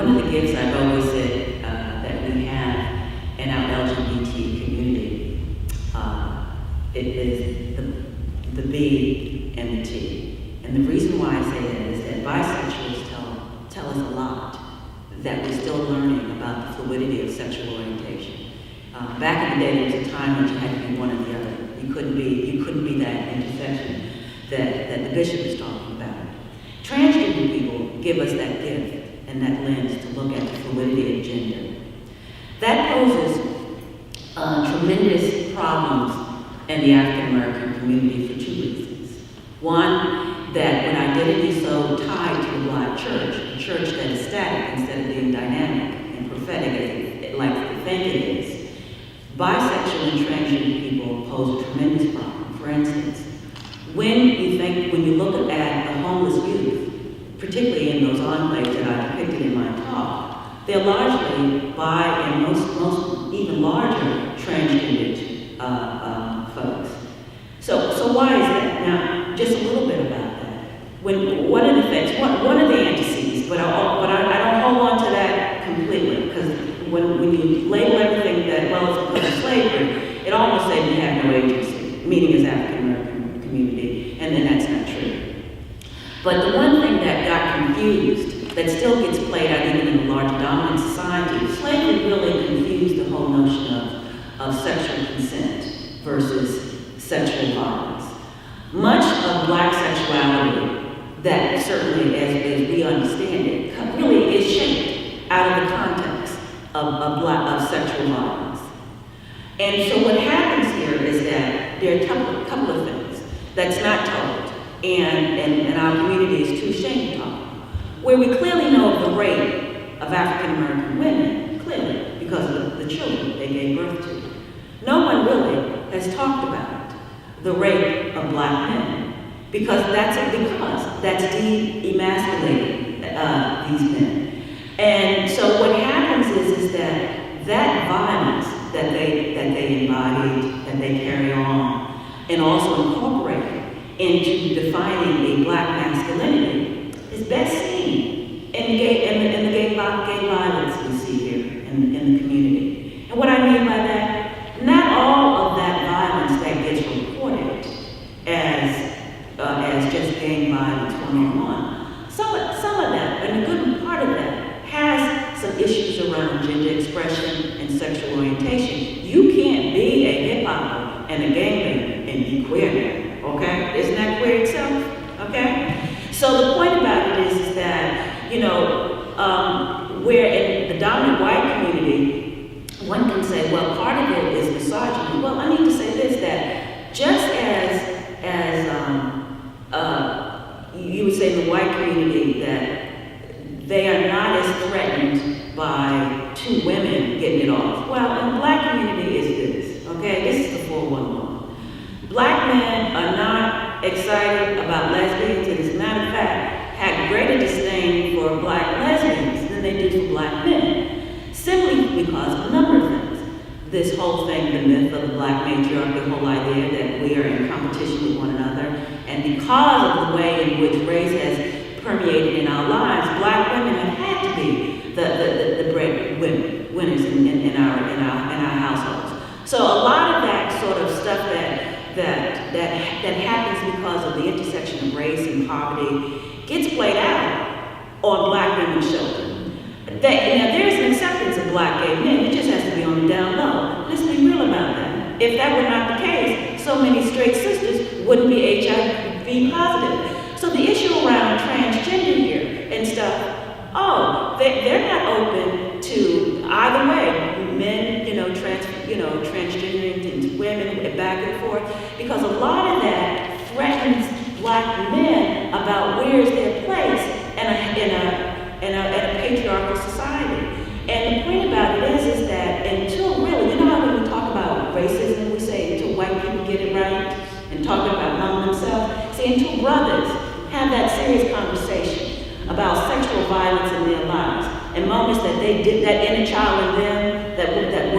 one of the gifts I've always said that we have in our LGBT community, it is the B and the T. And the reason why I say that is that bisexuals tell us a lot that we're still learning about the fluidity of sexual orientation. Back in the day, there was a time when you had to be one or the other. You couldn't be that intersection that the bishop is talking about. Transgender people give us that gift and that lens to look at the fluidity of gender. That poses tremendous problems in the African American community for two reasons. One, that when identity is so tied to the Black church, a church that is static instead of being dynamic and prophetic, like we think it is, bisexual and transgender people pose a tremendous problem. For instance, when you look at the homeless youth, particularly in those enclaves that I depicted in my talk, they're largely bi and most even larger transgendered folks. So why is that? Now, just a little bit about that. One of the antecedents, but I don't hold on to that completely, because when you label everything that, well, it's because of slavery, it almost says you have no agency, meaning as African American community, and then that's not true. But the one thing that got confused, that still gets played out even in a large dominant society, slavery really confused the whole notion of sexual consent versus sexual violence. Much of Black sexuality, that certainly as we understand it, really is shaped out of the context of sexual violence. And so what happens here is that there are a couple of things that's not told, and our community is too ashamed to talk, where we clearly know of the rape of African American women, clearly, because of the children they gave birth to. No one really has talked about the rape of Black men, because that's de-emasculating these men. And so what happens is that violence that they embodied, that they carry on, and also incorporate into defining a Black masculinity, is best seen in the gay violence we see here in the community. And what I mean by that, not all of that violence that gets reported as just gang violence one-on-one. Some of that, and a good part of that, has some issues around gender expression and sexual orientation. You can't be a hip-hopper and a gangbanger and be queer now, okay? Isn't that queer itself, okay? So the point about it is that, where in the dominant white community, one can say, well, part of it is misogyny. Well, I need to say this, that just as you would say in the white community that they are not as threatened by two women getting it off. Well, in the Black community is this, okay? This is the 411. Black men are not excited about lesbians, and as a matter of fact, have greater disdain for Black lesbians than they do for Black men, simply because of a number of things. This whole thing, the myth of the Black matriarch, the whole idea that we are in competition with one another, and because of the way in which race has permeated in our lives, Black women have had to be the breadwinners in our households. So a lot of that sort of stuff that happens because of the intersection of race and poverty gets played out on Black women's children. There's an acceptance of Black gay men. It just has to be on the down low. Let's be real about that. If that were not the case, so many straight sisters wouldn't be HIV positive. So the issue around transgender here and stuff, they're not open to either way, men, transgendering into women, back and forth, because a lot of that threatens Black men about where's their place in a patriarchal society. And the point about it is that until really, how when we talk about racism, we say until white people get it right and talk about among themselves, until brothers have that serious conversation about sexual violence in their lives and moments that they did, that inner child in them that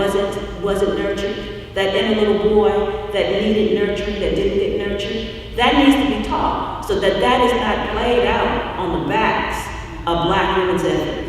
wasn't nurtured, that inner little boy that needed nurturing, that didn't get nurtured, that needs to be taught so that is not played out on the backs of Black women's efforts.